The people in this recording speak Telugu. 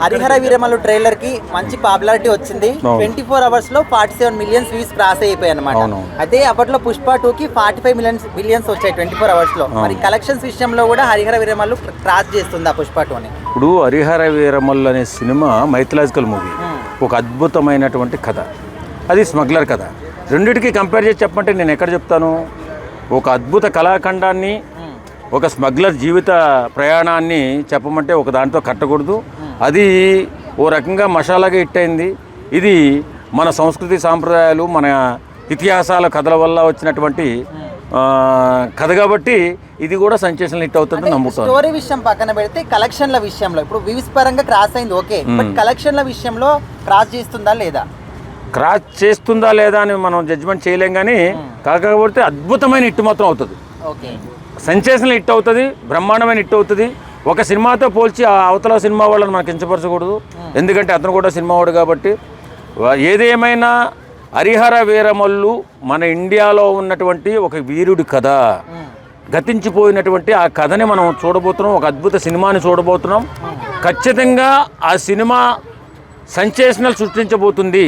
హరిహర వీరమల్లు ట్రైలర్ కి మంచి పాపులారిటీ వచ్చింది. 24 hours లో 47 మిలియన్స్ వ్యూస్ క్రాస్ అయిపోయాయి అనమాట. అదే అప్పట్లో పుష్ప 2 కి 45 మిలియన్స్ వచ్చాయి 24 hours లో. మరి కలెక్షన్స్ విషయంలో కూడా హరిహర వీరమల్లు క్రాస్ చేస్తుంది ఆ పుష్ప 2ని. ఇప్పుడు హరిహర వీరమల్లు అనే సినిమా మైథలాజికల్ మూవీ, ఒక అద్భుతమైనటువంటి కథ. అది స్మగ్లర్ కథ. రెండిటికి కంపేర్ చేసి చెప్పమంటే నేను ఎక్కడ చెప్తాను? ఒక అద్భుత కళాఖండాన్ని, ఒక స్మగ్లర్ జీవిత ప్రయాణాన్ని చెప్పమంటే ఒక దాంతో కట్టకూడదు. అది ఓ రకంగా మసాలాగా హిట్ అయింది. ఇది మన సంస్కృతి సాంప్రదాయాలు, మన ఇతిహాసాల కథల వల్ల వచ్చినటువంటి కథ కాబట్టి ఇది కూడా సెన్సేషనల్ హిట్ అవుతుందని నమ్ముతాను. స్టోరీ విషయం పక్కన పెడితే కలెక్షన్ల విషయంలో ఇప్పుడు వ్యూస్ పరంగా క్రాస్ అయింది ఓకే, బట్ కలెక్షన్ల విషయంలో క్రాస్ చేస్తుందా లేదా? క్రాస్ చేస్తుందా లేదా అని మనం జడ్జిమెంట్ చేయలేం, కానీ కాకపోతే అద్భుతమైన హిట్ మాత్రం అవుతుంది. ఓకే, సెన్సేషనల్ హిట్ అవుతుంది, బ్రహ్మాండమైన హిట్ అవుతుంది. ఒక సినిమాతో పోల్చి ఆ అవతల సినిమా వాళ్ళని మనకు కించపరచకూడదు, ఎందుకంటే అతను కూడా సినిమా వాడు కాబట్టి. ఏదేమైనా హరిహర వీరమల్లు మన ఇండియాలో ఉన్నటువంటి ఒక వీరుడి కథ, గతించిపోయినటువంటి ఆ కథని మనం చూడబోతున్నాం. ఒక అద్భుత సినిమాని చూడబోతున్నాం. ఖచ్చితంగా ఆ సినిమా సెన్సేషనల్ సృష్టించబోతుంది.